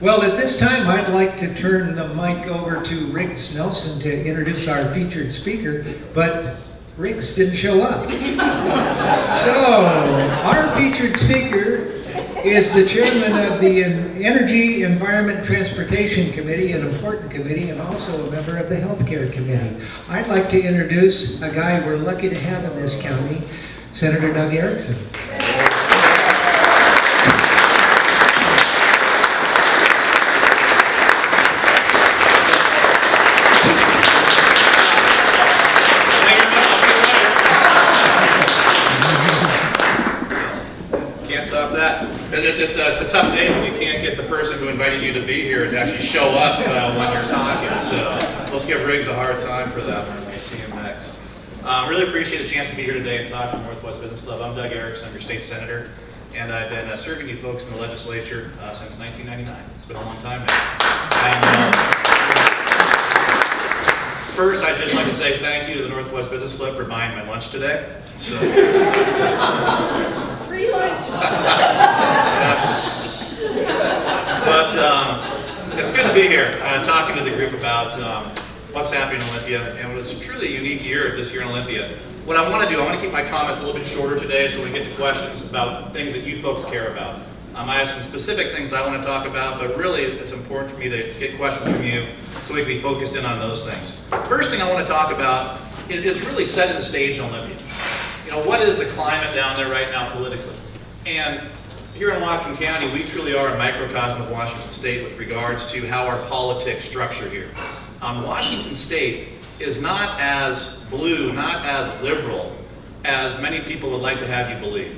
Well, at this time, I'd like to turn the mic over to Riggs Nelson to introduce our featured speaker, but Riggs didn't show up. So, our featured speaker is the chairman of the Energy, Environment, and Transportation Committee, an important committee, and also a member of the Healthcare Committee. I'd like to introduce a guy we're lucky to have in this county, Senator Doug Ericksen. It's a tough day when you can't get the person who invited you to be here to actually show up when you're talking. So let's give Riggs a hard time for that when we see him next. Really appreciate the chance to be here today and talk to the Northwest Business Club. I'm Doug Ericksen, I'm your state senator, and I've been serving you folks in the legislature since 1999. It's been a long time now. First, I'd just like to say thank you to the Northwest Business Club for buying my lunch today. So, free lunch. But it's good to be here talking to the group about what's happening in Olympia, and it was truly a unique year this year in Olympia. What I want to do, I want to keep my comments a little bit shorter today so we get to questions about things that you folks care about. I have some specific things I want to talk about, but really it's important for me to get questions from you so we can be focused in on those things. First thing I want to talk about is really setting the stage in Olympia. You know, what is the climate down there right now politically? And here in Whatcom County, we truly are a microcosm of Washington State with regards to how our politics structure here. Washington State is not as blue, not as liberal as many people would like to have you believe.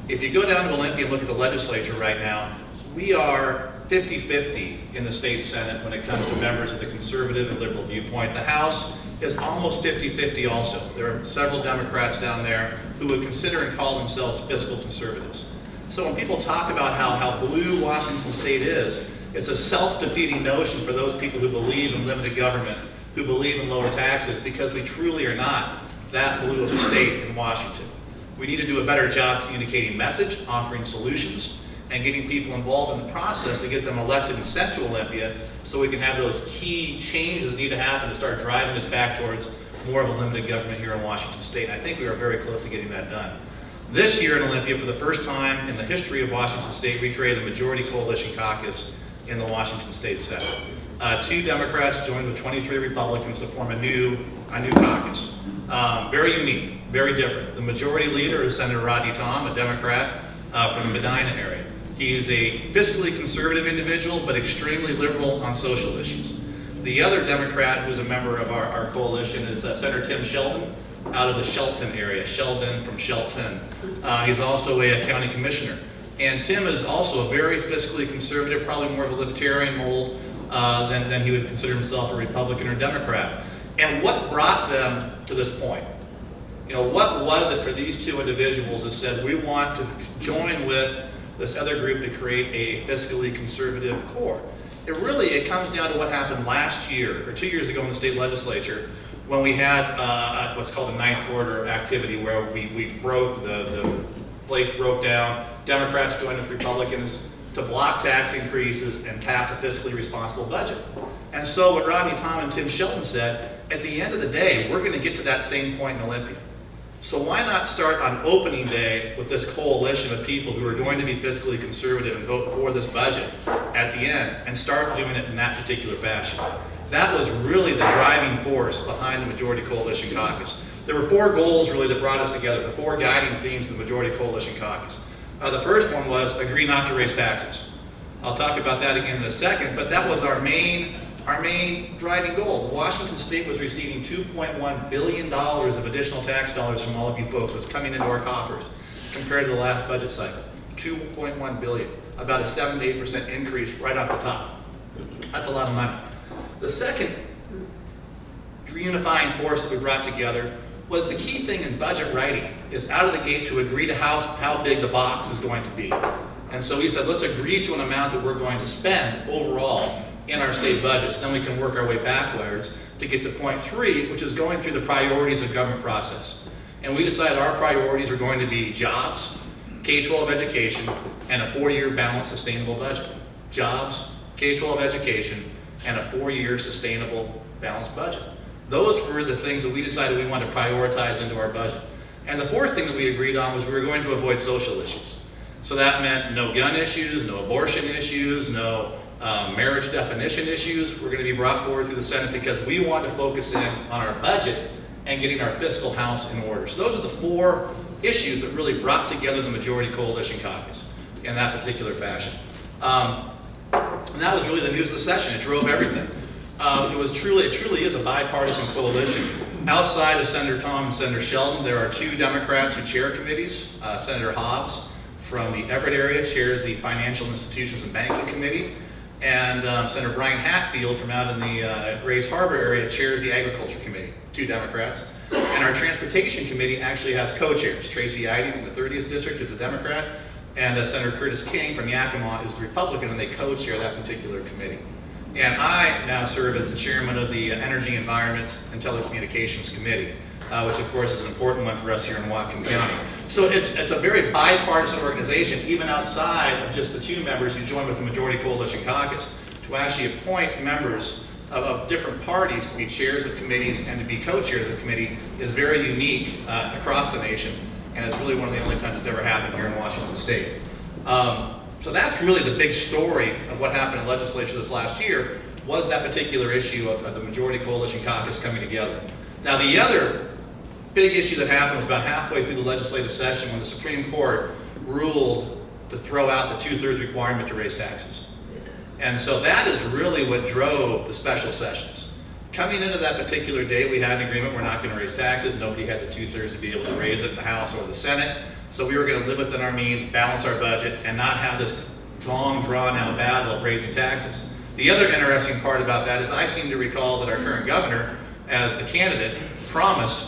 If you go down to Olympia and look at the legislature right now, we are 50-50 in the state Senate when it comes to members of the conservative and liberal viewpoint. The House is almost 50-50 also. There are several Democrats down there who would consider and call themselves fiscal conservatives. So when people talk about how blue Washington State is, it's a self-defeating notion for those people who believe in limited government, who believe in lower taxes, because we truly are not that blue of a state in Washington. We need to do a better job communicating message, offering solutions, and getting people involved in the process to get them elected and sent to Olympia so we can have those key changes that need to happen to start driving us back towards more of a limited government here in Washington State. And I think we are very close to getting that done. This year in Olympia, for the first time in the history of Washington State, we created a majority coalition caucus in the Washington State Senate. 2 Democrats joined with 23 Republicans to form a new caucus. Very unique, very different. The majority leader is Senator Rodney Tom, a Democrat from the Medina area. He's a fiscally conservative individual, but extremely liberal on social issues. The other Democrat who's a member of our coalition is Senator Tim Sheldon, out of the Shelton area, Sheldon from Shelton. He's also a county commissioner. And Tim is also a very fiscally conservative, probably more of a libertarian mold than he would consider himself a Republican or Democrat. And what brought them to this point? You know, what was it for these 2 individuals that said, we want to join with this other group to create a fiscally conservative core? It comes down to what happened last year, or 2 years ago in the state legislature, when we had what's called a ninth order activity where we broke, the place broke down, Democrats joined with Republicans to block tax increases and pass a fiscally responsible budget. And so what Rodney Tom and Tim Sheldon said, at the end of the day, we're going to get to that same point in Olympia. So why not start on opening day with this coalition of people who are going to be fiscally conservative and vote for this budget at the end, and start doing it in that particular fashion? That was really the driving force behind the Majority Coalition Caucus. There were 4 goals really that brought us together, the 4 guiding themes of the Majority Coalition Caucus. The first one was agree not to raise taxes. I'll talk about that again in a second, but that was our main driving goal. Washington State was receiving $2.1 billion of additional tax dollars from all of you folks. What's coming into our coffers compared to the last budget cycle. $2.1 billion, about a 7 to 8% increase right off the top. That's a lot of money. The second unifying force that we brought together was the key thing in budget writing is out of the gate to agree to how big the box is going to be. And so we said, let's agree to an amount that we're going to spend overall in our state budgets. Then we can work our way backwards to get to point 3, which is going through the priorities of government process. And we decided our priorities are going to be jobs, K-12 education, and a 4-year balanced sustainable budget. Jobs, K-12 education, and a 4-year sustainable balanced budget. Those were the things that we decided we wanted to prioritize into our budget. And the fourth thing that we agreed on was we were going to avoid social issues. So that meant no gun issues, no abortion issues, no marriage definition issues were going to be brought forward through the Senate because we wanted to focus in on our budget and getting our fiscal house in order. So those are the 4 issues that really brought together the Majority Coalition Caucus in that particular fashion. And that was really the news of the session. It drove everything. It truly is a bipartisan coalition. Outside of Senator Tom and Senator Sheldon, there are 2 Democrats who chair committees. Senator Hobbs from the Everett area chairs the Financial Institutions and Banking Committee. And Senator Brian Hatfield from out in the Grays Harbor area chairs the Agriculture Committee, 2 Democrats. And our Transportation Committee actually has co-chairs. Tracy Ide from the 30th District is a Democrat, and Senator Curtis King from Yakima is the Republican, and they co-chair that particular committee. And I now serve as the chairman of the Energy, Environment, and Telecommunications Committee, which of course is an important one for us here in Whatcom County. So it's a very bipartisan organization, even outside of just the 2 members who join with the Majority Coalition Caucus, to actually appoint members of different parties to be chairs of committees and to be co-chairs of the committee is very unique across the nation, and it's really one of the only times it's ever happened here in Washington State. So that's really the big story of what happened in legislature this last year, was that particular issue of the Majority Coalition Caucus coming together. Now the other big issue that happened was about halfway through the legislative session when the Supreme Court ruled to throw out the 2/3 requirement to raise taxes. And so that is really what drove the special sessions. Coming into that particular date, we had an agreement we're not going to raise taxes. Nobody had the 2/3 to be able to raise it in the House or the Senate. So we were going to live within our means, balance our budget, and not have this long, drawn-out battle of raising taxes. The other interesting part about that is I seem to recall that our current governor, as the candidate, promised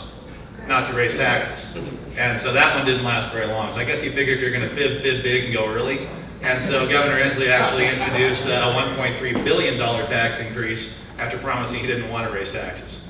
not to raise taxes. And so that one didn't last very long. So I guess he figured if you're going to fib big and go early. And so Governor Inslee actually introduced a $1.3 billion tax increase after promising he didn't want to raise taxes,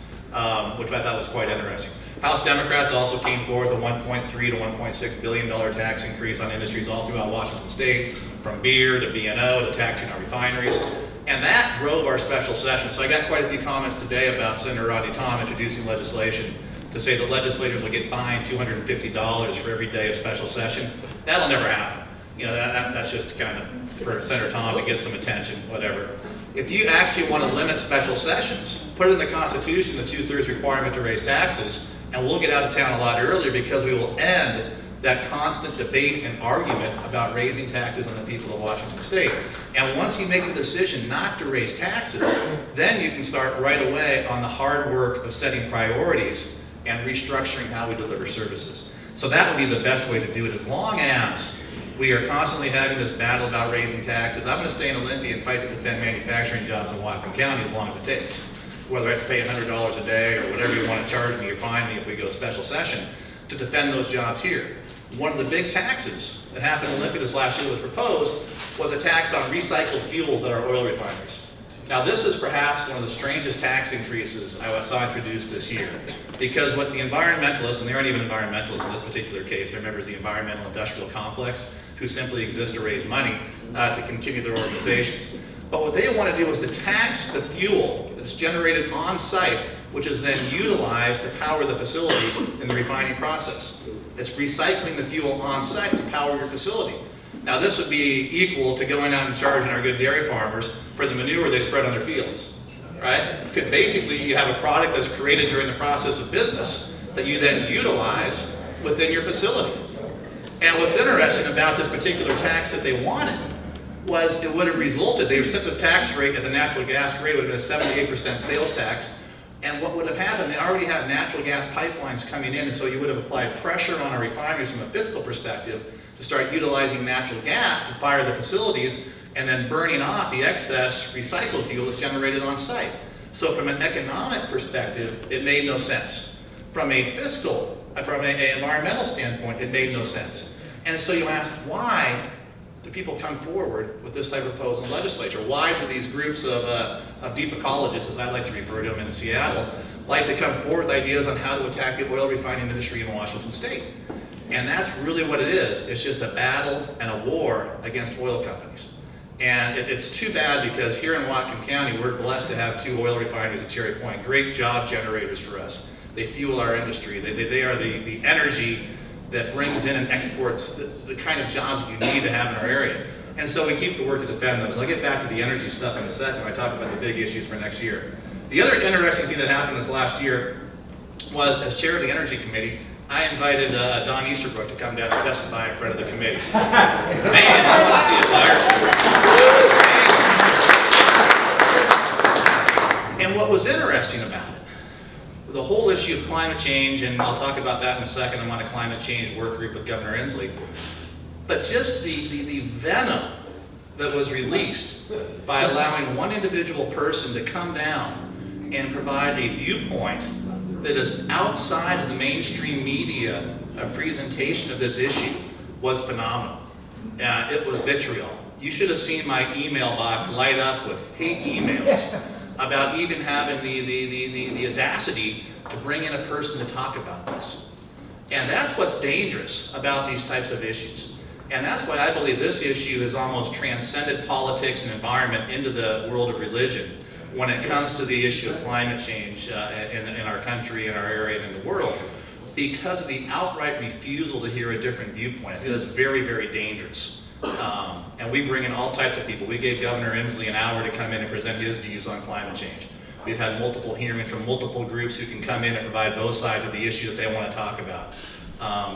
which I thought was quite interesting. House Democrats also came forth a $1.3 to $1.6 billion tax increase on industries all throughout Washington State, from beer to B&O to taxing our refineries. And that drove our special session. So I got quite a few comments today about Senator Rodney Tom introducing legislation to say that legislators will get fined $250 for every day of special session. That'll never happen. You know, that's just kind of for Senator Tom to get some attention, whatever. If you actually want to limit special sessions, put it in the Constitution, the 2/3 requirement to raise taxes, and we'll get out of town a lot earlier because we will end that constant debate and argument about raising taxes on the people of Washington State. And once you make the decision not to raise taxes, then you can start right away on the hard work of setting priorities and restructuring how we deliver services. So that would be the best way to do it, as long as we are constantly having this battle about raising taxes. I'm going to stay in Olympia and fight to defend manufacturing jobs in Whatcom County as long as it takes. Whether I have to pay $100 a day or whatever you want to charge me or fine me if we go special session to defend those jobs here. One of the big taxes that happened in Olympia this last year was proposed was a tax on recycled fuels at our oil refineries. Now this is perhaps one of the strangest tax increases I saw introduced this year, because what the environmentalists, and they aren't even environmentalists in this particular case, they're members of the environmental industrial complex who simply exist to raise money to continue their organizations. But what they want to do is to tax the fuel that's generated on site, which is then utilized to power the facility in the refining process. It's recycling the fuel on site to power your facility. Now this would be equal to going out and charging our good dairy farmers for the manure they spread on their fields, right? Because basically you have a product that's created during the process of business that you then utilize within your facility. And what's interesting about this particular tax that they wanted was it would have resulted, they set the tax rate at the natural gas rate, would have been a 78% sales tax. And what would have happened, they already have natural gas pipelines coming in, and so you would have applied pressure on our refineries from a fiscal perspective to start utilizing natural gas to fire the facilities and then burning off the excess recycled fuel that's generated on site. So from an economic perspective, it made no sense. From a fiscal, from an environmental standpoint, it made no sense. And so you ask, why do people come forward with this type of proposal in the legislature? Why do these groups of deep ecologists, as I like to refer to them in Seattle, like to come forward with ideas on how to attack the oil refining industry in Washington State? And that's really what it is. It's just a battle and a war against oil companies. And it's too bad because here in Whatcom County, we're blessed to have 2 oil refineries at Cherry Point, great job generators for us. They fuel our industry. They are the energy that brings in and exports the kind of jobs that you need to have in our area. And so we keep the work to defend those. I'll get back to the energy stuff in a second when I talk about the big issues for next year. The other interesting thing that happened this last year was, as chair of the Energy Committee, I invited Don Easterbrook to come down and testify in front of the committee. Man, I want to see it, Larry. And what was interesting about it, the whole issue of climate change, and I'll talk about that in a second, I'm on a climate change work group with Governor Inslee, but just the venom that was released by allowing one individual person to come down and provide a viewpoint that is outside of the mainstream media presentation of this issue was phenomenal. It was vitriol. You should have seen my email box light up with hate emails about even having the audacity to bring in a person to talk about this. And that's what's dangerous about these types of issues. And that's why I believe this issue has almost transcended politics and environment into the world of religion when it comes to the issue of climate change in our country, in our area, and in the world, because of the outright refusal to hear a different viewpoint. I think that's very, very dangerous. And we bring in all types of people. We gave Governor Inslee an hour to come in and present his views on climate change. We've had multiple hearings from multiple groups who can come in and provide both sides of the issue that they want to talk about.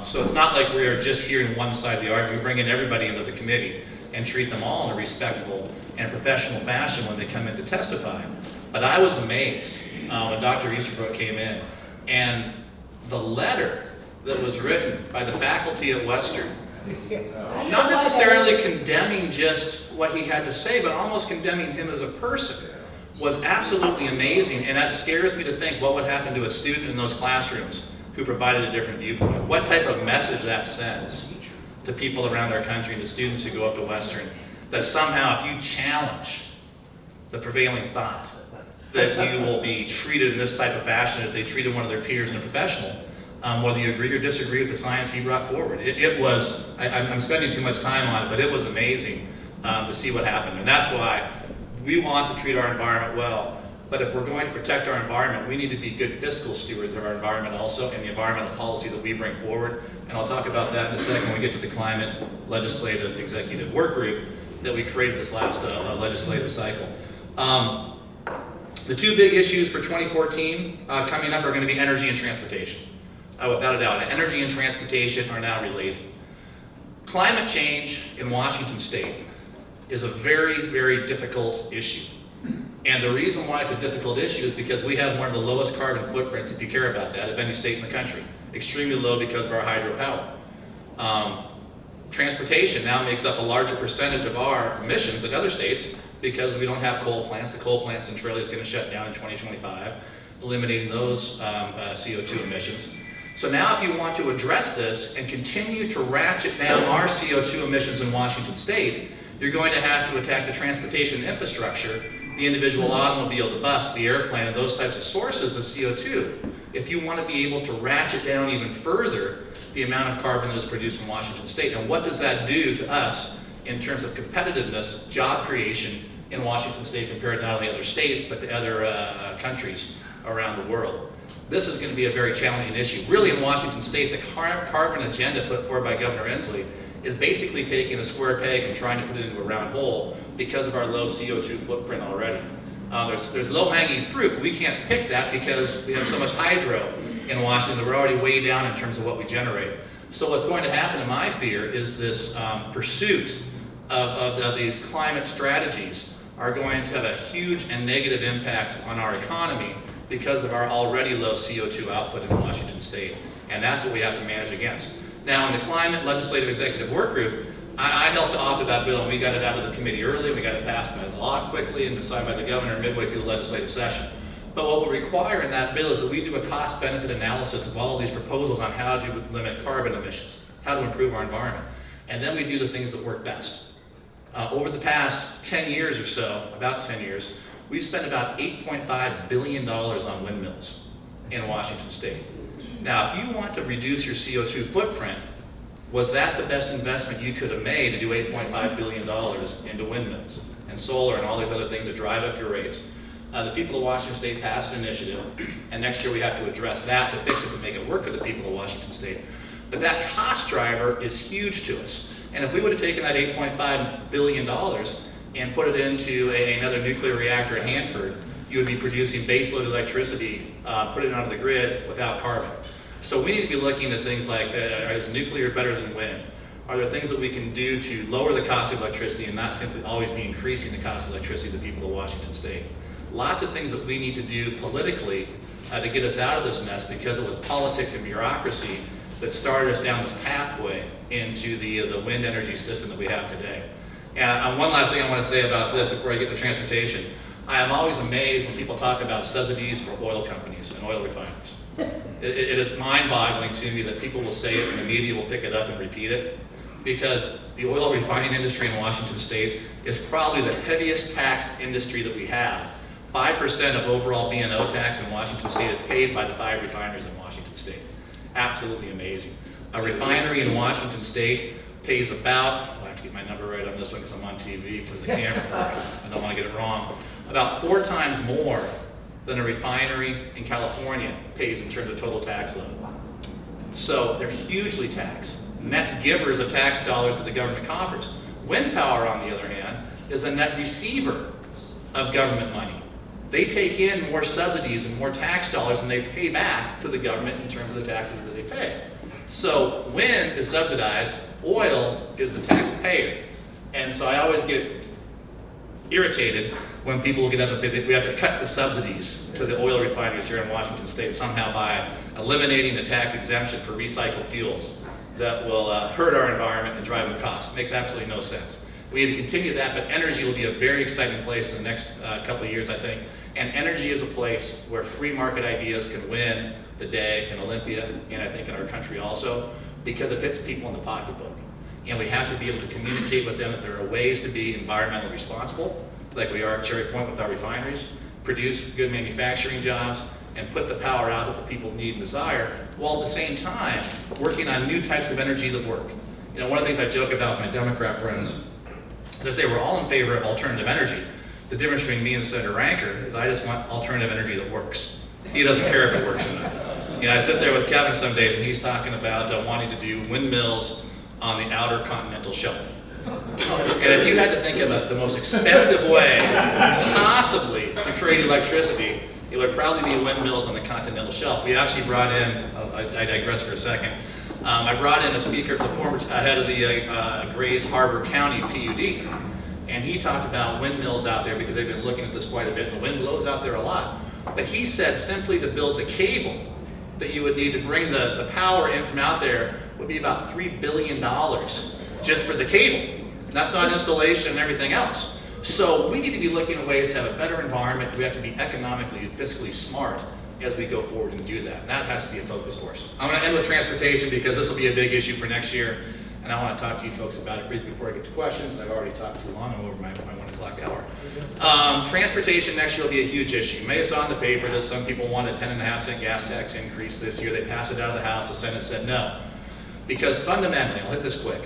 So it's not like we are just hearing one side of the argument. We bring in everybody into the committee and treat them all in a respectful and professional fashion when they come in to testify. But I was amazed when Dr. Easterbrook came in, and the letter that was written by the faculty at Western, not necessarily condemning just what he had to say, but almost condemning him as a person, was absolutely amazing. And that scares me to think what would happen to a student in those classrooms who provided a different viewpoint. What type of message that sends to people around our country and to students who go up to Western, that somehow if you challenge the prevailing thought, that you will be treated in this type of fashion as they treated one of their peers in a professional, whether you agree or disagree with the science he brought forward. It was, I'm spending too much time on it, but it was amazing to see what happened. And that's why we want to treat our environment well. But if we're going to protect our environment, we need to be good fiscal stewards of our environment also, and the environmental policy that we bring forward. And I'll talk about that in a second when we get to the Climate Legislative Executive Work Group that we created this last legislative cycle. The 2 big issues for 2014 coming up are going to be energy and transportation. Without a doubt, energy and transportation are now related. Climate change in Washington State is a very, very difficult issue. And the reason why it's a difficult issue is because we have one of the lowest carbon footprints, if you care about that, of any state in the country. Extremely low because of our hydropower. Transportation now makes up a larger percentage of our emissions than other states because we don't have coal plants. The coal plant Centralia is going to shut down in 2025, eliminating those CO2 emissions. So now if you want to address this and continue to ratchet down our CO2 emissions in Washington State, you're going to have to attack the transportation infrastructure, the individual automobile, the bus, the airplane, and those types of sources of CO2. If you want to be able to ratchet down even further the amount of carbon that is produced in Washington State, and what does that do to us in terms of competitiveness, job creation in Washington State compared to not only other states, but to other countries around the world. This is going to be a very challenging issue. Really in Washington State, the carbon agenda put forward by Governor Inslee is basically taking a square peg and trying to put it into a round hole because of our low CO2 footprint already. There's low-hanging fruit. We can't pick that because we have so much hydro in Washington that we're already way down in terms of what we generate. So what's going to happen, in my fear, is this pursuit of these climate strategies are going to have a huge and negative impact on our economy because of our already low CO2 output in Washington State. And that's what we have to manage against. Now, in the Climate Legislative Executive Work Group, I helped to author that bill, and we got it out of the committee early, we got it passed by law quickly, and signed by the governor midway through the legislative session. But what we require in that bill is that we do a cost-benefit analysis of all of these proposals on how to limit carbon emissions, how to improve our environment. And then we do the things that work best. Over the past 10 years or so, about 10 years, we spent about $8.5 billion on windmills in Washington State. Now, if you want to reduce your CO2 footprint, Was that the best investment you could have made to do $8.5 billion into windmills and solar and all these other things that drive up your rates? The people of Washington State passed an initiative, and next year we have to address that to fix it, to make it work for the people of Washington State. But that cost driver is huge to us. And if we would have taken that $8.5 billion and put it into another nuclear reactor at Hanford, you would be producing baseload electricity, put it onto the grid without carbon. So we need to be looking at things like, is nuclear better than wind? Are there things that we can do to lower the cost of electricity and not simply always be increasing the cost of electricity to the people of Washington State? Lots of things that we need to do politically to get us out of this mess, because it was politics and bureaucracy that started us down this pathway into the wind energy system that we have today. And one last thing I want to say about this before I get to transportation. I am always amazed when people talk about subsidies for oil companies and oil refiners. It is mind-boggling to me that people will say it and the media will pick it up and repeat it, because the oil refining industry in Washington State is probably the heaviest taxed industry that we have. 5% of overall B&O tax in Washington State is paid by the 5 refineries in Washington State. Absolutely amazing. A refinery in Washington State pays about, I have to get my number right on this one because I'm on TV for the camera, I don't want to get it wrong, about 4 times more than a refinery in California pays in terms of total tax load. So they're hugely taxed. Net givers of tax dollars to the government coffers. Wind power, on the other hand, is a net receiver of government money. They take in more subsidies and more tax dollars than they pay back to the government in terms of the taxes that they pay. So wind is subsidized, oil is the taxpayer. And so I always get irritated when people get up and say that we have to cut the subsidies to the oil refineries here in Washington State somehow by eliminating the tax exemption for recycled fuels that will hurt our environment and drive up costs. Makes absolutely no sense. We need to continue that, but energy will be a very exciting place in the next couple of years, I think. And energy is a place where free market ideas can win the day in Olympia, and I think in our country also, because it hits people in the pocketbook. And we have to be able to communicate with them that there are ways to be environmentally responsible, like we are at Cherry Point with our refineries, produce good manufacturing jobs, and put the power out that the people need and desire, while at the same time working on new types of energy that work. You know, one of the things I joke about with my Democrat friends is I say we're all in favor of alternative energy. The difference between me and Senator Ranker is I just want alternative energy that works. He doesn't care if it works or not. You know, I sit there with Kevin some days and he's talking about wanting to do windmills on the outer continental shelf. And if you had to think of the most expensive way possibly to create electricity, it would probably be windmills on the continental shelf. We actually brought in, I digress for a second, I brought in a speaker, the former head of the Grays Harbor County PUD, and he talked about windmills out there because they've been looking at this quite a bit, and the wind blows out there a lot. But he said simply to build the cable that you would need to bring the power in from out there would be about $3 billion just for the cable. And that's not installation and everything else. So we need to be looking at ways to have a better environment. We have to be economically and fiscally smart as we go forward and do that. And that has to be a focus for us. I'm going to end with transportation because this will be a big issue for next year. And I want to talk to you folks about it briefly before I get to questions. I've already talked too long. I'm over my 1 o'clock hour. Transportation next year will be a huge issue. You may have saw in the paper that some people want a 10.5-cent gas tax increase this year. They passed it out of the House. The Senate said no. Because fundamentally, I'll hit this quick,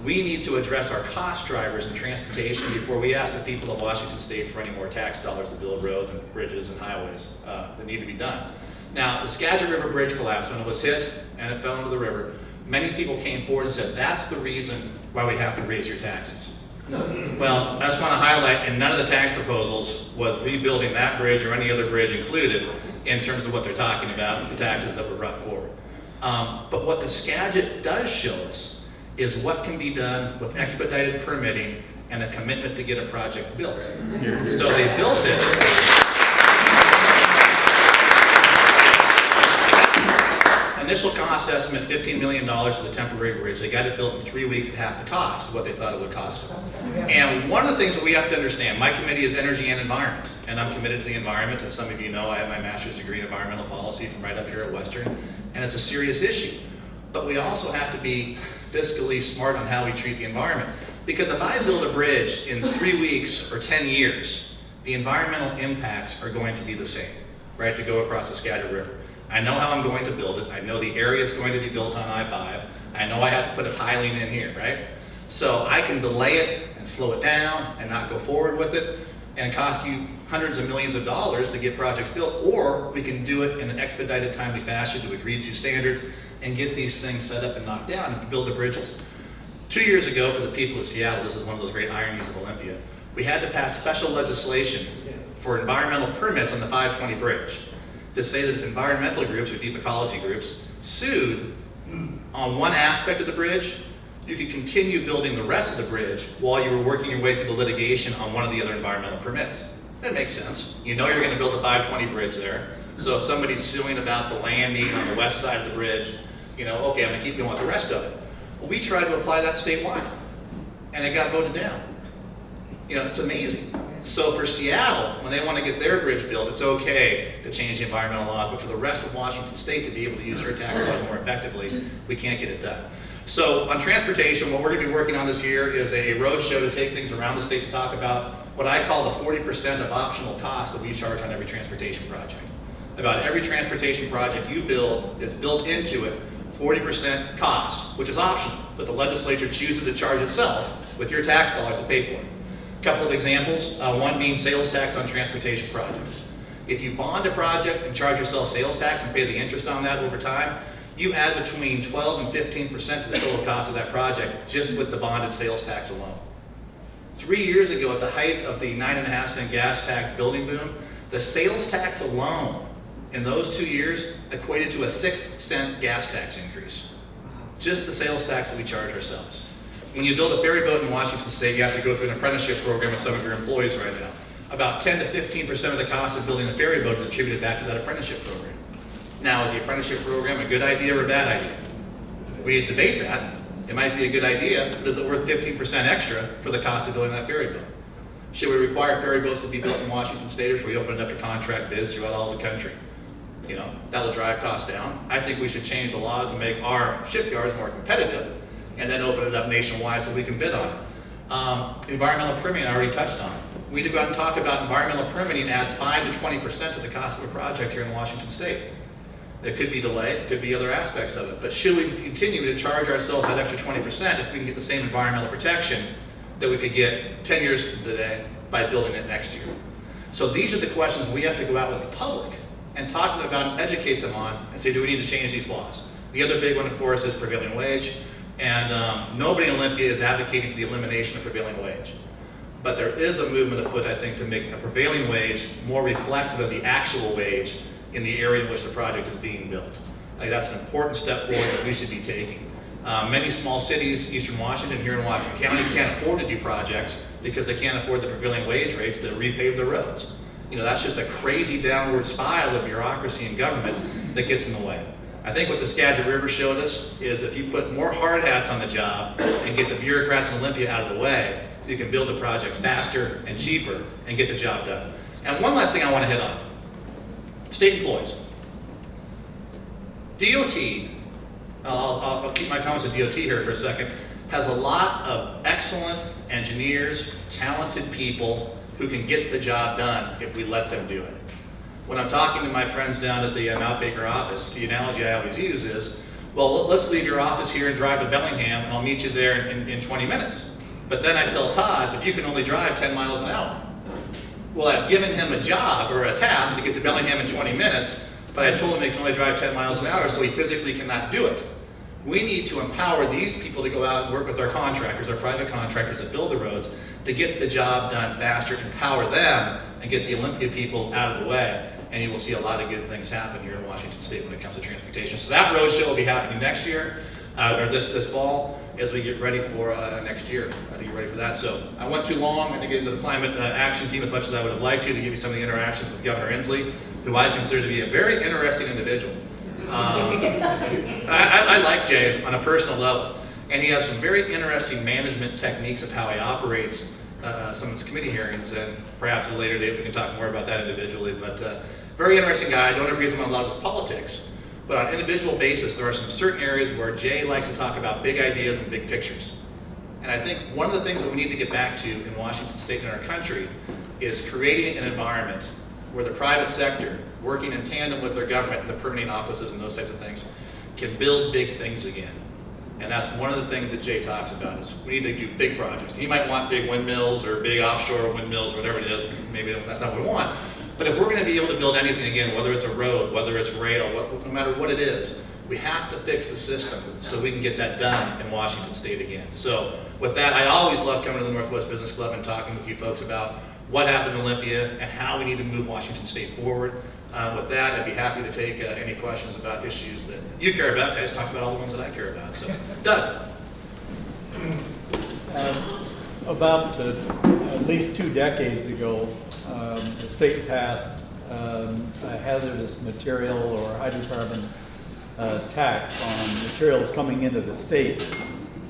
we need to address our cost drivers in transportation before we ask the people of Washington State for any more tax dollars to build roads and bridges and highways that need to be done. Now, the Skagit River Bridge collapsed when it was hit and it fell into the river. Many people came forward and said, that's the reason why we have to raise your taxes. Well, I just want to highlight, and none of the tax proposals was rebuilding that bridge or any other bridge included in terms of what they're talking about with the taxes that were brought forward. But what the Skagit does show us is what can be done with expedited permitting and a commitment to get a project built. So they built it. Initial cost estimate, $15 million for the temporary bridge. They got it built in 3 weeks at half the cost of what they thought it would cost them. And one of the things that we have to understand, my committee is energy and environment, and I'm committed to the environment. As some of you know, I have my master's degree in environmental policy from right up here at Western, and it's a serious issue. But we also have to be fiscally smart on how we treat the environment. Because if I build a bridge in 3 weeks or 10 years, the environmental impacts are going to be the same, right, to go across the Skagit River. I know how I'm going to build it. I know the area it's going to be built on I-5. I know I have to put a piling in here, right? So I can delay it and slow it down and not go forward with it and cost you hundreds of millions of dollars to get projects built, or we can do it in an expedited, timely fashion to agreed to standards and get these things set up and knocked down and build the bridges. 2 years ago, for the people of Seattle, this is one of those great ironies of Olympia, we had to pass special legislation for environmental permits on the 520 bridge to say that if environmental groups or deep ecology groups sued on one aspect of the bridge, you could continue building the rest of the bridge while you were working your way through the litigation on one of the other environmental permits. That makes sense. You know you're going to build the 520 bridge there, so if somebody's suing about the landing on the west side of the bridge, you know, okay, I'm going to keep going with the rest of it. Well, we tried to apply that statewide, and it got voted down. You know, it's amazing. So for Seattle, when they want to get their bridge built, it's okay to change the environmental laws, but for the rest of Washington State to be able to use their tax dollars more effectively, we can't get it done. So on transportation, what we're going to be working on this year is a road show to take things around the state to talk about what I call the 40% of optional costs that we charge on every transportation project. About every transportation project you build is built into it 40% cost, which is optional, but the legislature chooses to charge itself with your tax dollars to pay for it. A couple of examples, one being sales tax on transportation projects. If you bond a project and charge yourself sales tax and pay the interest on that over time, you add between 12 and 15% to the total cost of that project just with the bonded sales tax alone. 3 years ago, at the height of the 9.5-cent gas tax building boom, the sales tax alone in those 2 years equated to a 6-cent gas tax increase. Just the sales tax that we charge ourselves. When you build a ferry boat in Washington State, you have to go through an apprenticeship program with some of your employees right now. About 10 to 15% of the cost of building a ferry boat is attributed back to that apprenticeship program. Now, is the apprenticeship program a good idea or a bad idea? We debate that. It might be a good idea, but is it worth 15% extra for the cost of building that ferry boat? Should we require ferry boats to be built in Washington State, or should we open it up to contract bids throughout all the country? You know, that'll drive costs down. I think we should change the laws to make our shipyards more competitive and then open it up nationwide so we can bid on it. Environmental permitting, I already touched on. We need to go out and talk about environmental permitting adds 5 to 20% to the cost of a project here in Washington State. It could be delayed, it could be other aspects of it, but should we continue to charge ourselves that extra 20% if we can get the same environmental protection that we could get 10 years from today by building it next year? So these are the questions we have to go out with the public and talk to them about and educate them on and say, do we need to change these laws? The other big one, of course, is prevailing wage. And nobody in Olympia is advocating for the elimination of prevailing wage. But there is a movement afoot, I think, to make a prevailing wage more reflective of the actual wage in the area in which the project is being built. I think that's an important step forward that we should be taking. Many small cities, Eastern Washington, here in Whatcom County, can't afford to do projects because they can't afford the prevailing wage rates to repave their roads. You know, that's just a crazy downward spiral of bureaucracy and government that gets in the way. I think what the Skagit River showed us is if you put more hard hats on the job and get the bureaucrats in Olympia out of the way, you can build the projects faster and cheaper and get the job done. And one last thing I want to hit on. State employees. DOT, I'll keep my comments on DOT here for a second, has a lot of excellent engineers, talented people who can get the job done if we let them do it. When I'm talking to my friends down at the Mount Baker office, the analogy I always use is, well, let's leave your office here and drive to Bellingham, and I'll meet you there in 20 minutes. But then I tell Todd, but you can only drive 10 miles an hour. Well, I've given him a job or a task to get to Bellingham in 20 minutes, but I told him he can only drive 10 miles an hour, so he physically cannot do it. We need to empower these people to go out and work with our contractors, our private contractors that build the roads, to get the job done faster, empower them, and get the Olympia people out of the way. And you will see a lot of good things happen here in Washington State when it comes to transportation. So that road show will be happening next year, or this fall, as we get ready for next year, to get ready for that. So I went too long. I didn't get into the climate action team as much as I would have liked to give you some of the interactions with Governor Inslee, who I consider to be a very interesting individual. I like Jay on a personal level, and he has some very interesting management techniques of how he operates some of his committee hearings, and perhaps at a later date we can talk more about that individually. But very interesting guy. I don't agree with him on a lot of his politics, but on an individual basis, there are some certain areas where Jay likes to talk about big ideas and big pictures. And I think one of the things that we need to get back to in Washington State and our country is creating an environment where the private sector, working in tandem with their government and the permitting offices and those types of things, can build big things again. And that's one of the things that Jay talks about is we need to do big projects. He might want big windmills or big offshore windmills, whatever it is. Maybe that's not what we want. But if we're going to be able to build anything again, whether it's a road, whether it's rail, no matter what it is, we have to fix the system so we can get that done in Washington State again. So with that, I always love coming to the Northwest Business Club and talking with you folks about what happened in Olympia and how we need to move Washington State forward. With that, I'd be happy to take any questions about issues that you care about. I just talked about all the ones that I care about. So, Doug. About at least 2 decades ago, the state passed a hazardous material or hydrocarbon tax on materials coming into the state.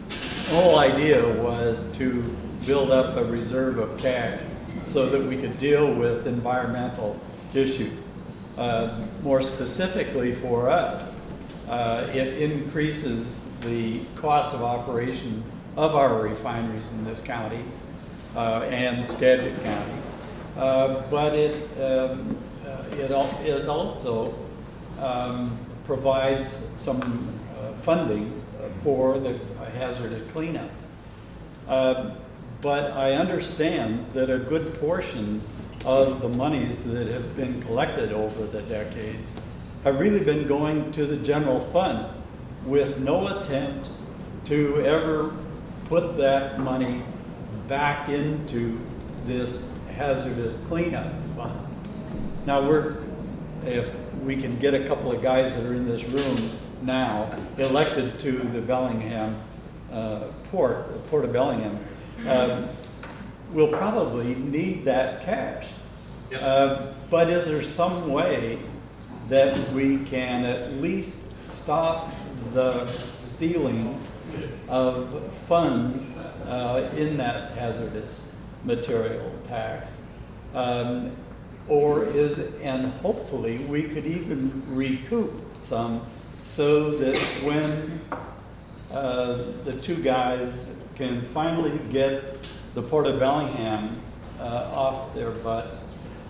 The whole idea was to build up a reserve of cash so that we could deal with environmental issues. More specifically for us, it increases the cost of operation of our refineries in this county and Skagit County. But it also provides some funding for the hazardous cleanup. But I understand that a good portion of the monies that have been collected over the decades have really been going to the general fund with no attempt to ever put that money back into this hazardous cleanup fund. Now if we can get a couple of guys that are in this room now elected to the Bellingham Port of Bellingham, we'll probably need that cash. Yes. But is there some way that we can at least stop the stealing of funds in that hazardous material tax? And hopefully we could even recoup some so that when the 2 guys can finally get the Port of Bellingham off their butts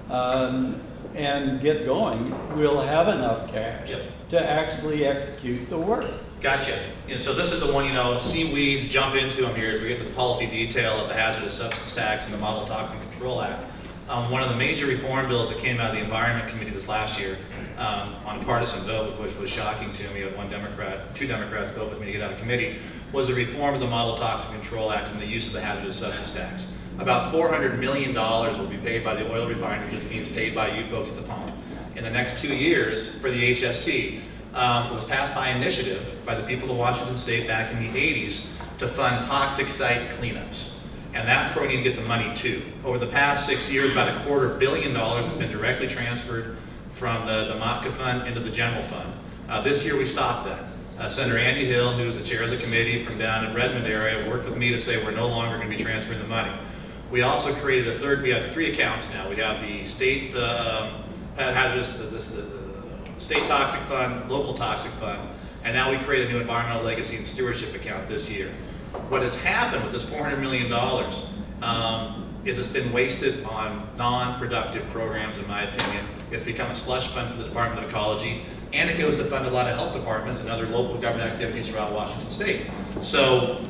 and get going, we'll have enough cash to actually execute the work. Gotcha. And so this is the one, seaweeds jump into them here as we get to the policy detail of the hazardous substance tax and the Model Toxin Control Act. One of the major reform bills that came out of the Environment Committee this last year on a partisan vote, which was shocking to me, two Democrats vote with me to get out of committee, was the reform of the Model Toxin Control Act and the use of the hazardous substance tax. About $400 million will be paid by the oil refinery, just means paid by you folks at the pump. In the next 2 years for the HST, was passed by initiative by the people of Washington State back in the 80s to fund toxic site cleanups. And that's where we need to get the money to. Over the past 6 years, about $250 million has been directly transferred from the MOTCA fund into the general fund. This year we stopped that. Senator Andy Hill, who was the chair of the committee from down in Redmond area, worked with me to say we're no longer going to be transferring the money. We also created we have 3 accounts now. We have the state hazardous, the state toxic fund, local toxic fund, and now we create a new environmental legacy and stewardship account this year. What has happened with this $400 million is it's been wasted on non-productive programs, in my opinion. It's become a slush fund for the Department of Ecology, and it goes to fund a lot of health departments and other local government activities throughout Washington State. So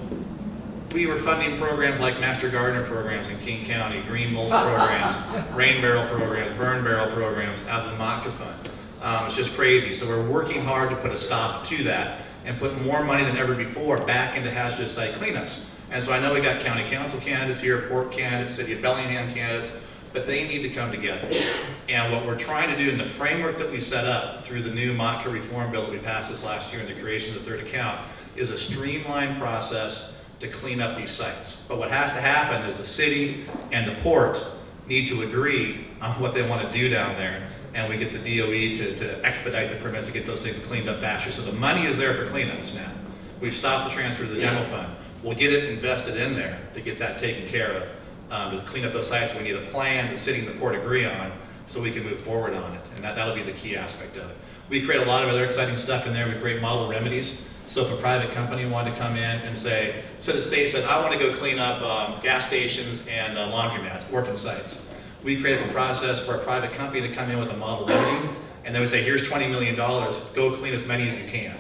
we were funding programs like Master Gardener programs in King County, green mulch programs, rain barrel programs, burn barrel programs out of the MOTCA fund. It's just crazy. So we're working hard to put a stop to that and put more money than ever before back into hazardous site cleanups. And so I know we got county council candidates here, port candidates, city of Bellingham candidates, but they need to come together. And what we're trying to do in the framework that we set up through the new MOTCA reform bill that we passed this last year and the creation of the 3rd account is a streamlined process to clean up these sites. But what has to happen is the city and the port need to agree on what they want to do down there, and we get the DOE to expedite the permits to get those things cleaned up faster. So the money is there for cleanups now. We've stopped the transfer to the general fund. We'll get it invested in there to get that taken care of. To clean up those sites, we need a plan that the city and the port agree on so we can move forward on it, and that'll be the key aspect of it. We create a lot of other exciting stuff in there. We create model remedies. So if a private company wanted to come in and say, so the state said, I want to go clean up gas stations and laundromats, orphan sites. We created a process for a private company to come in with a model remedy, and they would say, here's $20 million, go clean as many as you can.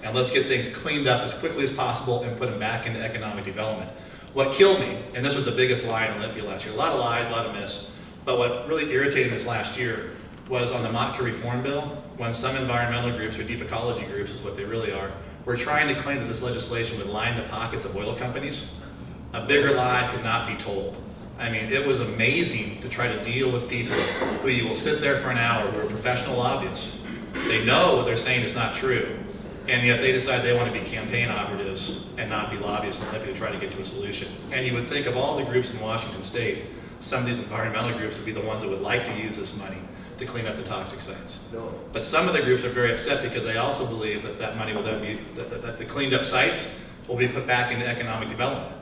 And let's get things cleaned up as quickly as possible and put them back into economic development. What killed me, and this was the biggest lie in Olympia last year, a lot of lies, a lot of myths, but what really irritated me this last year was on the Montcure Reform Bill, when some environmental groups, or deep ecology groups is what they really are, were trying to claim that this legislation would line the pockets of oil companies. A bigger lie could not be told. I mean, it was amazing to try to deal with people who you will sit there for an hour who are professional lobbyists. They know what they're saying is not true, and yet they decide they want to be campaign operatives and not be lobbyists and to try to get to a solution. And you would think of all the groups in Washington State, some of these environmental groups would be the ones that would like to use this money to clean up the toxic sites. But some of the groups are very upset because they also believe that that money will then be, that the cleaned up sites will be put back into economic development.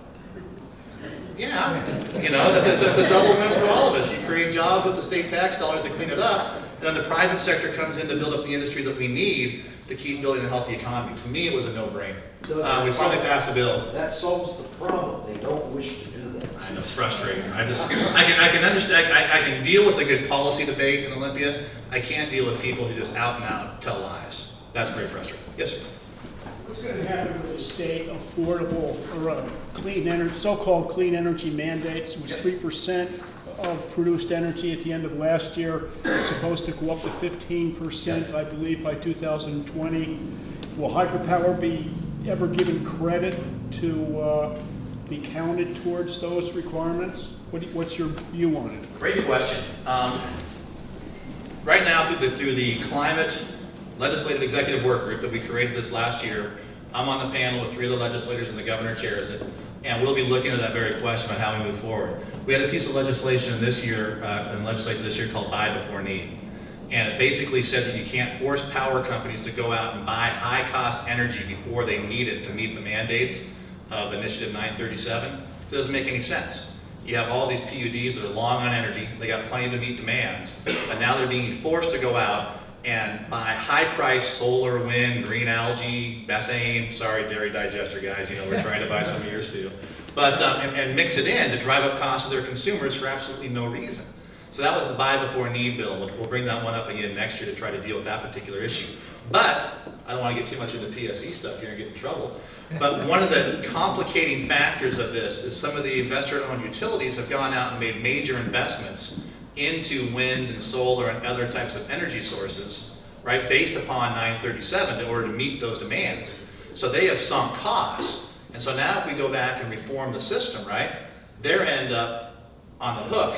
Yeah, you know, that's a double win for all of us. You create jobs with the state tax dollars to clean it up, and then the private sector comes in to build up the industry that we need to keep building a healthy economy. To me, it was a no-brainer. We finally passed the bill. That solves the problem. They don't wish to do that. I know, it's frustrating. I can understand, I can deal with a good policy debate in Olympia. I can't deal with people who just out and out tell lies. That's very frustrating. Yes, sir. What's going to happen with the state affordable or clean energy, so-called clean energy mandates? It was 3% of produced energy at the end of last year. It's supposed to go up to 15%, I believe, by 2020. Will hydropower be ever given credit to be counted towards those requirements? What's your view on it? Great question. Right now, through the climate legislative executive work group that we created this last year, I'm on the panel with 3 of the legislators and the governor chairs it, and we'll be looking at that very question about how we move forward. We had a piece of legislation this year, in legislature this year, called Buy Before Need. And it basically said that you can't force power companies to go out and buy high-cost energy before they need it to meet the mandates of Initiative 937. It doesn't make any sense. You have all these PUDs that are long on energy, they got plenty to meet demands, but now they're being forced to go out and buy high-priced solar, wind, green algae, methane, sorry dairy digester guys, you know, we're trying to buy some of yours too, but and mix it in to drive up costs of their consumers for absolutely no reason. So that was the Buy Before Need bill, which we'll bring that one up again next year to try to deal with that particular issue. But I don't want to get too much into PSE stuff here and get in trouble. But one of the complicating factors of this is some of the investor-owned utilities have gone out and made major investments into wind and solar and other types of energy sources, right, based upon 937 in order to meet those demands. So they have sunk costs. And so now if we go back and reform the system, right, they're end up on the hook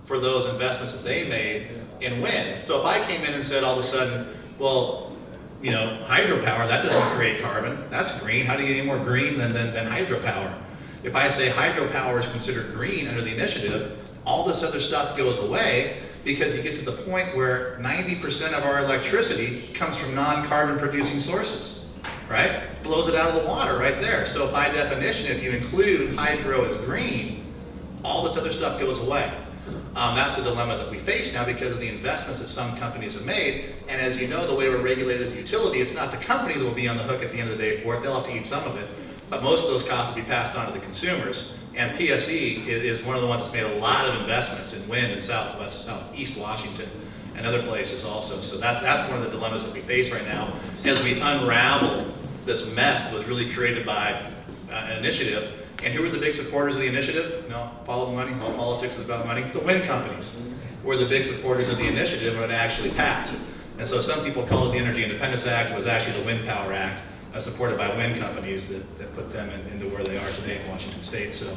for those investments that they made in wind. So if I came in and said all of a sudden, well, you know, hydropower, that doesn't create carbon, that's green, how do you get any more green than hydropower? If I say hydropower is considered green under the initiative, all this other stuff goes away because you get to the point where 90% of our electricity comes from non-carbon producing sources, right? Blows it out of the water right there. So by definition, if you include hydro as green, all this other stuff goes away. That's the dilemma that we face now because of the investments that some companies have made. And as you know, the way we're regulated as a utility, it's not the company that will be on the hook at the end of the day for it. They'll have to eat some of it. But most of those costs will be passed on to the consumers. And PSE is one of the ones that's made a lot of investments in wind in southeast Washington and other places also. So that's one of the dilemmas that we face right now as we unravel this mess that was really created by an initiative. And who were the big supporters of the initiative? No, follow the money, all politics is about money. The wind companies were the big supporters of the initiative when it actually passed. And so some people called it the Energy Independence Act. It was actually the Wind Power Act, supported by wind companies that put them into where they are today in Washington State. So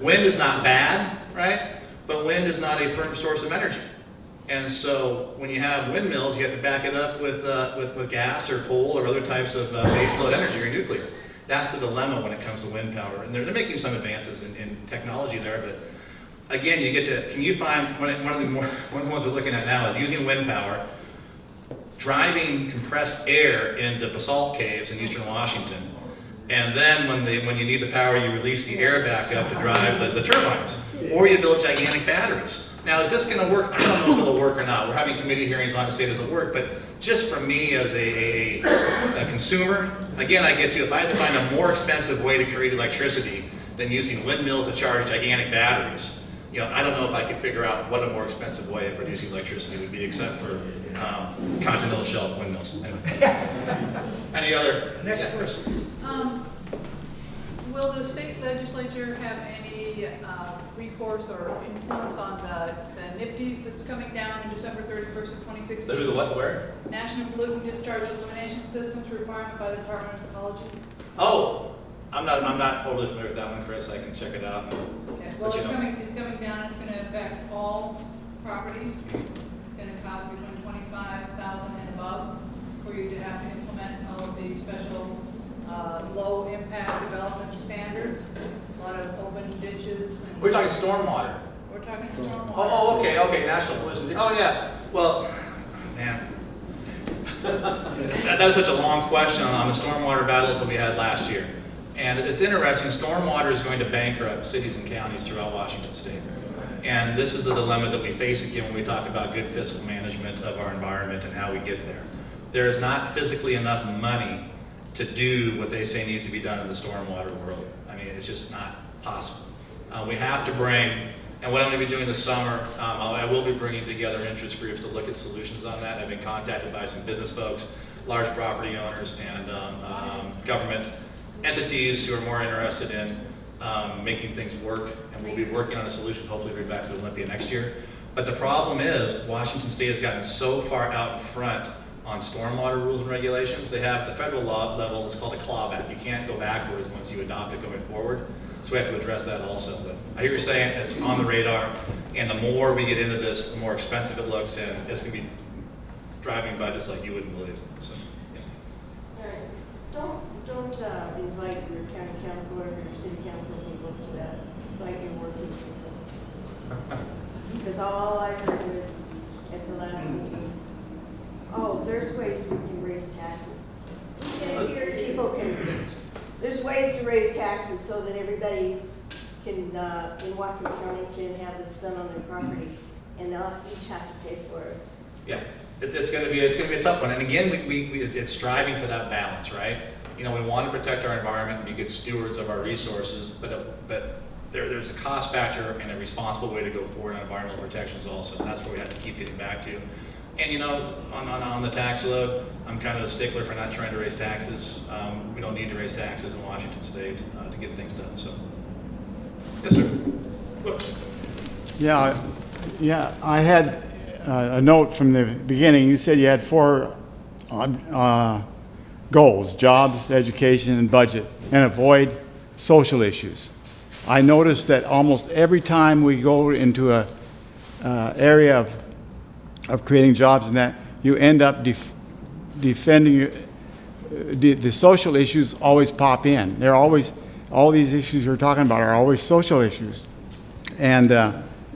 wind is not bad, right? But wind is not a firm source of energy. And so when you have windmills, you have to back it up with gas or coal or other types of baseload energy or nuclear. That's the dilemma when it comes to wind power. And they're making some advances in technology there, but again, you get to, can you find, one of the ones we're looking at now is using wind power, driving compressed air into basalt caves in eastern Washington, and then when you need the power, you release the air back up to drive the turbines, or you build gigantic batteries. Now, is this going to work? I don't know if it'll work or not. We're having committee hearings on it to say does it work, but just for me as a consumer, again, I get to, if I had to find a more expensive way to create electricity than using windmills to charge gigantic batteries, you know, I don't know if I could figure out what a more expensive way of producing electricity would be except for continental shelf windmills. Anyway. Any other? Next person. Will the state legislature have any recourse or influence on the NWBC that's coming down in December 31st of 2016? The what, where? National Pollutant Discharge Elimination Systems requirement by the Department of Ecology? Oh, I'm not overly familiar with that one, Chris. I can check it out. Okay. Well, it's coming down. It's going to affect all properties. It's going to cost between $25,000 and above for you to have to implement all of these special low impact development standards. A lot of open ditches. And We're talking stormwater. We're talking stormwater. Oh, okay, national pollution. Oh, yeah. Well, man, that is such a long question on the stormwater battles that we had last year. And it's interesting, stormwater is going to bankrupt cities and counties throughout Washington State. And this is the dilemma that we face again when we talk about good fiscal management of our environment and how we get there. There is not physically enough money to do what they say needs to be done in the stormwater world. I mean, it's just not possible. We have to bring, and what I'm going to be doing this summer, I will be bringing together interest groups to look at solutions on that. I've been contacted by some business folks, large property owners, and government entities who are more interested in making things work, and we'll be working on a solution, hopefully we'll be back to Olympia next year. But the problem is, Washington State has gotten so far out in front on stormwater rules and regulations. They have the federal law level, it's called a clawback. You can't go backwards once you adopt it going forward. So we have to address that also. But I hear you're saying it's on the radar, and the more we get into this, the more expensive it looks, and it's going to be driving budgets like you wouldn't believe. So, yeah. Don't invite your county council or your city council people to that. Invite your working people. Because all I heard was at the last meeting, oh, there's ways we can raise taxes. People can, there's ways to raise taxes so that everybody can, in Whatcom County can have this done on their properties, and they'll each have to pay for it. Yeah, it's going to be a tough one. And again, it's striving for that balance, right? You know, we want to protect our environment and be good stewards of our resources, but there's a cost factor and a responsible way to go forward on environmental protections also. And that's where we have to keep getting back to. And you know, on the tax load, I'm kind of a stickler for not trying to raise taxes. We don't need to raise taxes in Washington State to get things done. So, yes, sir. Whoops. Yeah, I had a note from the beginning. You said you had 4 goals: jobs, education, and budget, and avoid social issues. I noticed that almost every time we go into a area of creating jobs and that, you end up defending the social issues always pop in. They're always, all these issues you're talking about are always social issues. And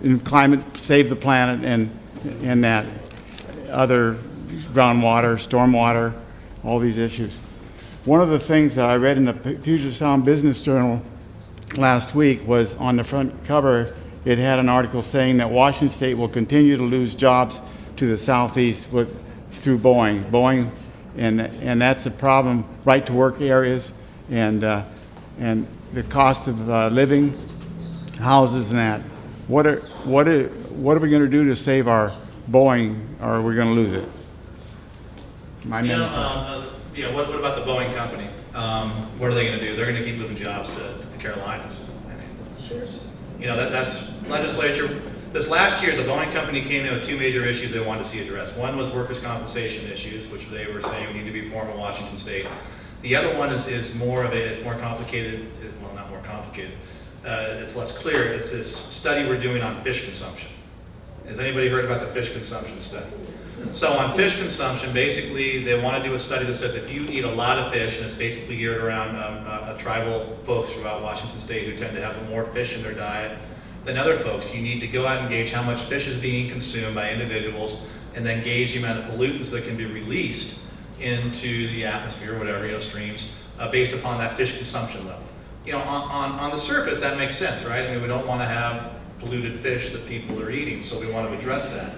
in climate, save the planet, and that other groundwater, stormwater, all these issues. One of the things that I read in the Puget Sound Business Journal last week was on the front cover, it had an article saying that Washington State will continue to lose jobs to the southeast through Boeing, and that's a problem. Right to work areas and the cost of living, houses, and that. What are we going to do to save our Boeing, or are we going to lose it? My main question. Yeah, what about the Boeing company? What are they going to do? They're going to keep moving jobs to the Carolinas. I mean, you know, that's legislature. This last year, the Boeing company came in with 2 major issues they wanted to see addressed. One was workers' compensation issues, which they were saying need to be reformed in Washington State. The other one is more complicated. Well, not more complicated. It's less clear. It's this study we're doing on fish consumption. Has anybody heard about the fish consumption study? So on fish consumption, basically, they want to do a study that says if you eat a lot of fish, and it's basically geared around tribal folks throughout Washington State who tend to have more fish in their diet than other folks, you need to go out and gauge how much fish is being consumed by individuals, and then gauge the amount of pollutants that can be released into the atmosphere, whatever, you know, streams, based upon that fish consumption level. You know, on the surface, that makes sense, right? I mean, we don't want to have polluted fish that people are eating, so we want to address that.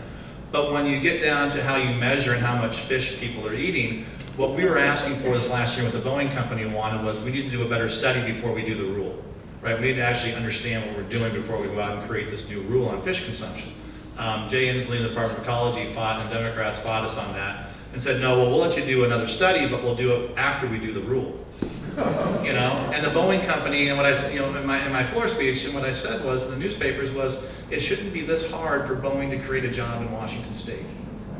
But when you get down to how you measure and how much fish people are eating, what we were asking for this last year, what the Boeing company wanted was we need to do a better study before we do the rule. right? We need to actually understand what we're doing before we go out and create this new rule on fish consumption. Jay Inslee in the Department of Ecology fought, and Democrats fought us on that and said, no, well, we'll let you do another study, but we'll do it after we do the rule. You know, and the Boeing company, and what I, you know, in my floor speech, and what I said was, in the newspapers was, it shouldn't be this hard for Boeing to create a job in Washington State.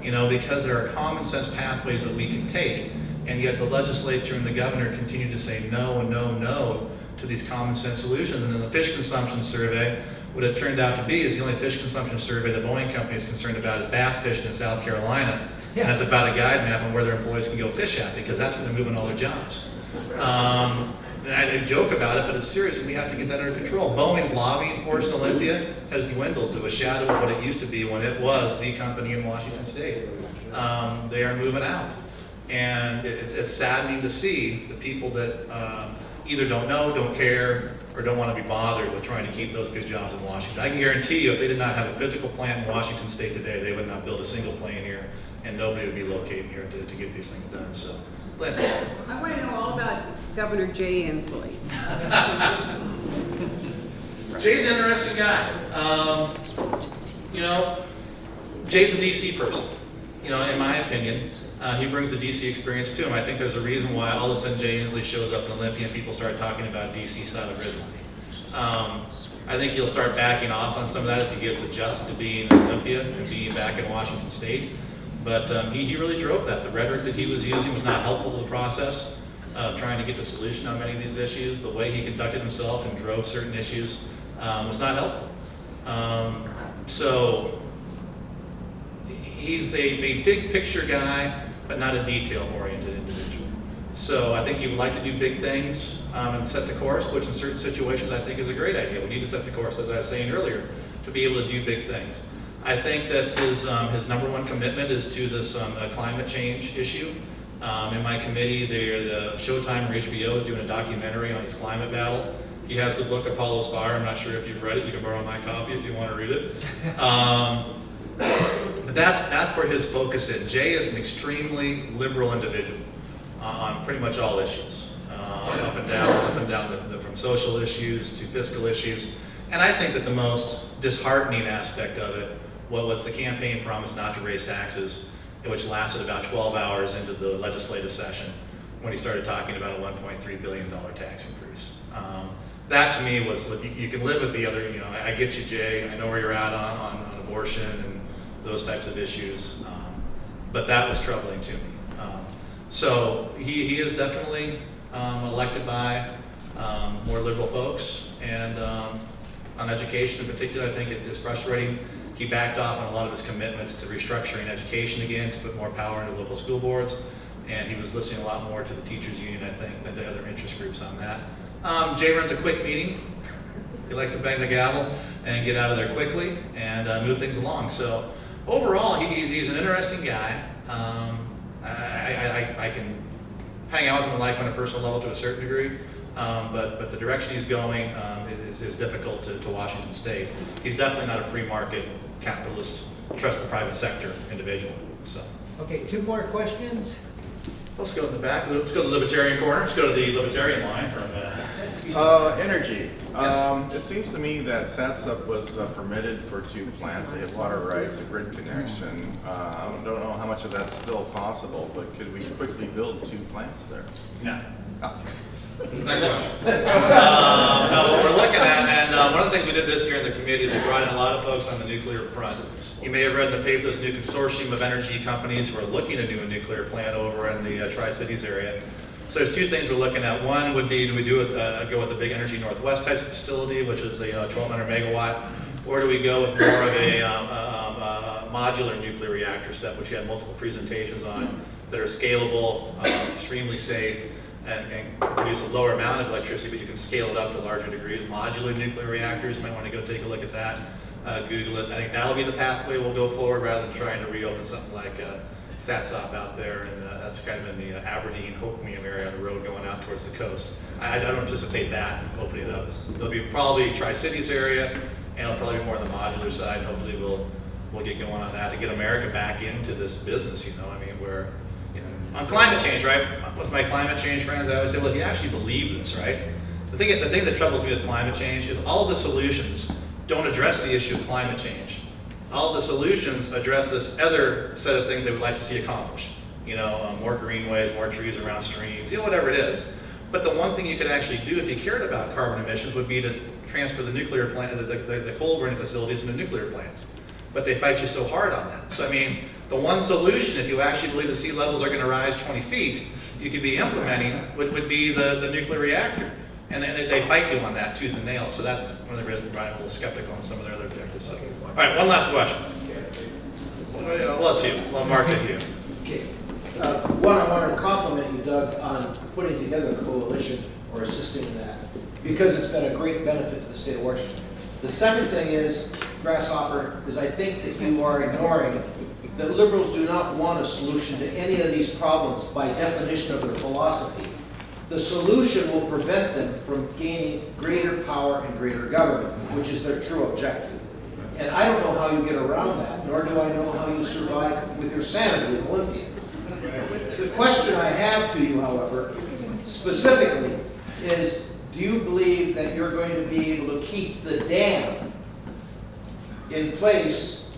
You know, because there are common sense pathways that we can take, and yet the legislature and the governor continue to say no and no, no to these common sense solutions. And then the fish consumption survey, what it turned out to be is the only fish consumption survey the Boeing company is concerned about is bass fishing in South Carolina. And it's about a guide map on where their employees can go fish at, because that's where they're moving all their jobs. And I joke about it, but it's serious, and we have to get that under control. Boeing's lobbying force in Olympia has dwindled to a shadow of what it used to be when it was the company in Washington State. They are moving out. And it's saddening to see the people that either don't know, don't care, or don't want to be bothered with trying to keep those good jobs in Washington. I can guarantee you, if they did not have a physical plant in Washington State today, they would not build a single plane here, and nobody would be locating here to get these things done. So, Lynn. I want to know all about Governor Jay Inslee. Jay's an interesting guy. You know, Jay's a DC person. You know, in my opinion, he brings a DC experience to him. I think there's a reason why all of a sudden Jay Inslee shows up in Olympia and people start talking about DC style grid lining. I think he'll start backing off on some of that as he gets adjusted to being in Olympia and being back in Washington State. But he really drove that. The rhetoric that he was using was not helpful to the process of trying to get the solution on many of these issues. The way he conducted himself and drove certain issues was not helpful. So he's a big picture guy, but not a detail-oriented individual. So I think he would like to do big things and set the course, which in certain situations I think is a great idea. We need to set the course, as I was saying earlier, to be able to do big things. I think that his number one commitment is to this climate change issue. In my committee, the Showtime or HBO is doing a documentary on his climate battle. He has the book Apollo's Fire. I'm not sure if you've read it. You can borrow my copy if you want to read it. But that's where his focus is. Jay is an extremely liberal individual on pretty much all issues, up and down from social issues to fiscal issues. And I think that the most disheartening aspect of it was the campaign promise not to raise taxes, which lasted about 12 hours into the legislative session when he started talking about a $1.3 billion tax increase. That to me was, you can live with the other, you know, I get you, Jay, I know where you're at on abortion and those types of issues, but that was troubling to me. So he is definitely elected by more liberal folks, and on education in particular, I think it's frustrating. He backed off on a lot of his commitments to restructuring education again, to put more power into local school boards, and he was listening a lot more to the teachers union, I think, than to other interest groups on that. Jay runs a quick meeting. He likes to bang the gavel and get out of there quickly and move things along. So overall, he's an interesting guy. I can hang out with him and like him on a personal level to a certain degree, but the direction he's going is difficult to Washington State. He's definitely not a free market capitalist, trust the private sector individual. So. Okay, 2 more questions. Let's go to the back. Let's go to the Libertarian corner. Let's go to the Libertarian line from energy. Yes. It seems to me that SATSUP was permitted for 2 plants. They have water rights, a grid connection. I don't know how much of that's still possible, but could we quickly build 2 plants there? No. Next question. No, what we're looking at, and one of the things we did this year in the committee, we brought in a lot of folks on the nuclear front. You may have read in the paper this new consortium of energy companies who are looking to do a nuclear plant over in the Tri-Cities area. So there's 2 things we're looking at. One would be, do we go with the big Energy Northwest type of facility, which is a 1,200 megawatt, or do we go with more of a modular nuclear reactor stuff, which you had multiple presentations on, that are scalable, extremely safe, and produce a lower amount of electricity, but you can scale it up to larger degrees. Modular nuclear reactors, you might want to go take a look at that. Google it. I think that'll be the pathway we'll go forward, rather than trying to reopen something like SATSOP out there, and that's kind of in the Aberdeen, Hoquiam area on the road going out towards the coast. I don't anticipate that opening up. It'll be probably Tri-Cities area, and it'll probably be more on the modular side. Hopefully we'll get going on that to get America back into this business, you know, I mean, where, you know, on climate change, right? With my climate change friends, I always say, well, if you actually believe this, right? The thing that troubles me with climate change is all of the solutions don't address the issue of climate change. All of the solutions address this other set of things they would like to see accomplished. More greenways, more trees around streams, whatever it is. But the one thing you could actually do if you cared about carbon emissions would be to transfer the nuclear plant, the coal burning facilities into nuclear plants. But they fight you so hard on that. So the one solution, if you actually believe the sea levels are going to rise 20 feet, you could be implementing would be the nuclear reactor. And they fight you on that tooth and nail. So that's one of the reasons I'm a little skeptical on some of their other objectives. So. All right, one last question. Well, two. Well, Mark, thank you. Okay. One, I wanted to compliment you, Doug, on putting together a coalition or assisting in that, because it's been a great benefit to the state of Washington. The second thing is, Grasshopper, is I think that you are ignoring that liberals do not want a solution to any of these problems by definition of their philosophy. The solution will prevent them from gaining greater power and greater government, which is their true objective. And I don't know how you get around that, nor do I know how you survive with your sanity in Olympia. The question I have to you, however, specifically, is do you believe that you're going to be able to keep the dam in place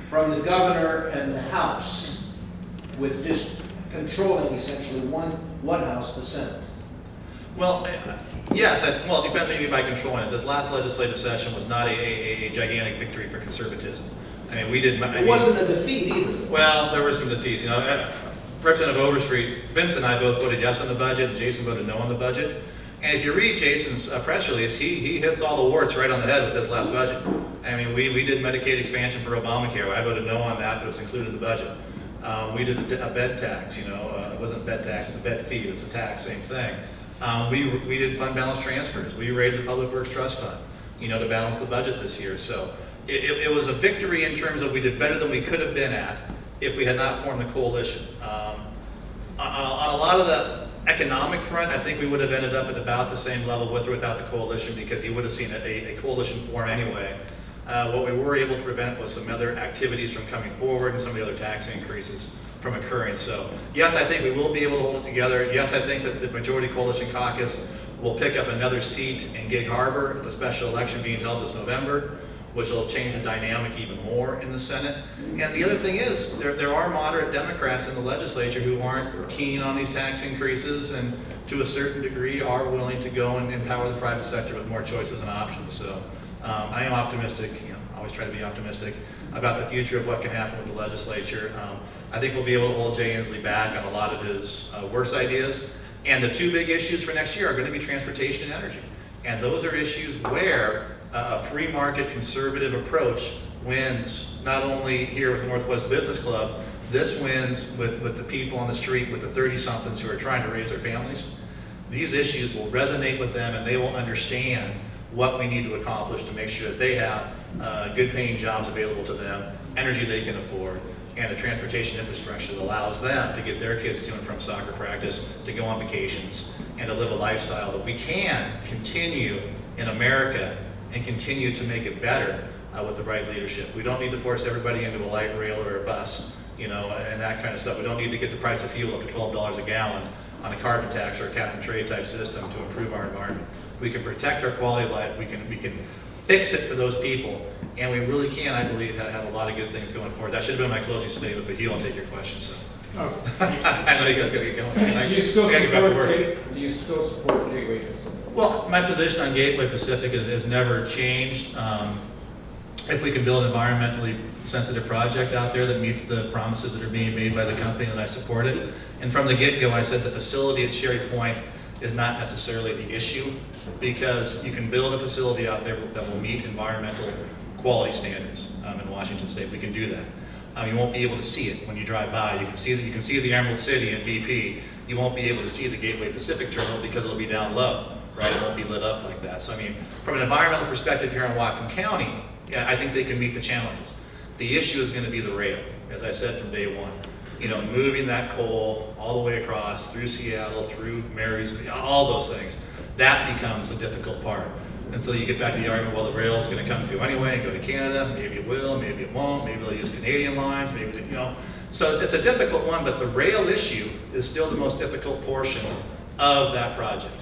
from the governor and the House with just controlling essentially one house, the Senate? Well, yes. Well, it depends what you mean by controlling it. This last legislative session was not a gigantic victory for conservatism. We did. It wasn't a defeat either. Well, there were some defeats. Representative Overstreet, Vince and I both voted yes on the budget. Jason voted no on the budget. And if you read Jason's press release, he hits all the warts right on the head with this last budget. We did Medicaid expansion for Obamacare. I voted no on that, but it was included in the budget. We did a bed tax. It wasn't a bed tax; it's a bed fee. It's a tax, same thing. We did fund balance transfers. We raided the Public Works Trust Fund, to balance the budget this year. So it was a victory in terms of we did better than we could have been at if we had not formed a coalition. On a lot of the economic front, I think we would have ended up at about the same level with or without the coalition, because you would have seen a coalition form anyway. What we were able to prevent was some other activities from coming forward and some of the other tax increases from occurring. So yes, I think we will be able to hold it together. Yes, I think that the majority coalition caucus will pick up another seat in Gig Harbor at the special election being held this November, which will change the dynamic even more in the Senate. And the other thing is, there are moderate Democrats in the legislature who aren't keen on these tax increases and to a certain degree are willing to go and empower the private sector with more choices and options. So I am optimistic, always try to be optimistic about the future of what can happen with the legislature. I think we'll be able to hold Jay Inslee back on a lot of his worst ideas. And the two big issues for next year are going to be transportation and energy. And those are issues where a free market conservative approach wins, not only here with the Northwest Business Club, this wins with the people on the street, with the 30-somethings who are trying to raise their families. These issues will resonate with them and they will understand what we need to accomplish to make sure that they have good paying jobs available to them, energy they can afford, and a transportation infrastructure that allows them to get their kids to and from soccer practice, to go on vacations, and to live a lifestyle that we can continue in America and continue to make it better with the right leadership. We don't need to force everybody into a light rail or a bus, and that kind of stuff. We don't need to get the price of fuel up to $12 a gallon on a carbon tax or a cap and trade type system to improve our environment. We can protect our quality of life. We can fix it for those people, and we really can, I believe, have a lot of good things going forward. That should have been my closing statement, but Hugh, I'll take your question. So. I know you guys got to get going. Do you still support Gateway Pacific? Well, my position on Gateway Pacific has never changed. If we can build an environmentally sensitive project out there that meets the promises that are being made by the company, then I support it. And from the get-go, I said the facility at Cherry Point is not necessarily the issue, because you can build a facility out there that will meet environmental quality standards in Washington State. We can do that. You won't be able to see it when you drive by. You can see the Emerald City and BP. You won't be able to see the Gateway Pacific terminal because it'll be down low, right? It won't be lit up like that. So from an environmental perspective here in Whatcom County, I think they can meet the challenges. The issue is going to be the rail, as I said from day one. Moving that coal all the way across through Seattle, through Marysville, all those things, that becomes the difficult part. And so you get back to the argument, well, the rail is going to come through anyway and go to Canada. Maybe it will, maybe it won't. Maybe they'll use Canadian lines. Maybe So it's a difficult one, but the rail issue is still the most difficult portion of that project.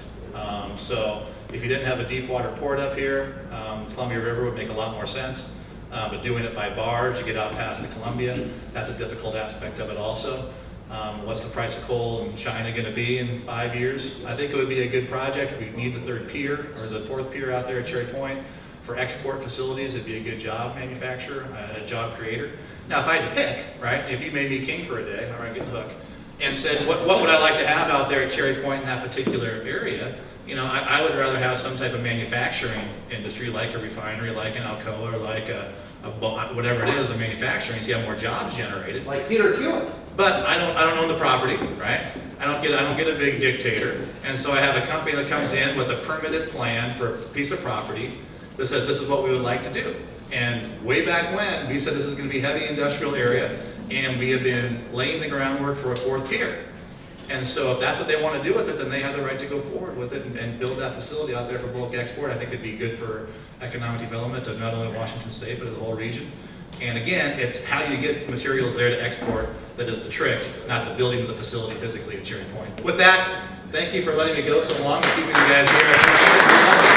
So if you didn't have a deep water port up here, Columbia River would make a lot more sense. But doing it by barge to get out past the Columbia, that's a difficult aspect of it also. What's the price of coal in China going to be in 5 years? I think it would be a good project. We need the third pier or the fourth pier out there at Cherry Point. For export facilities, it'd be a good job manufacturer, a job creator. Now, if I had to pick, right, if you made me king for a day, all right, get the hook, and said, what would I like to have out there at Cherry Point in that particular area? You know, I would rather have some type of manufacturing industry, like a refinery, like an Alcoa, or like whatever it is, a manufacturing, so you have more jobs generated. Like Peter Hewitt. But I don't own the property, right? I don't get a big dictator, and so I have a company that comes in with a permitted plan for a piece of property that says this is what we would like to do. And way back when, we said this is going to be heavy industrial area, and we have been laying the groundwork for a fourth pier. And so if that's what they want to do with it, then they have the right to go forward with it and build that facility out there for bulk export. I think it'd be good for economic development of not only Washington State, but of the whole region. And again, it's how you get the materials there to export that is the trick, not the building of the facility physically at Cherry Point. With that, thank you for letting me go so long and keeping you guys here. I appreciate it.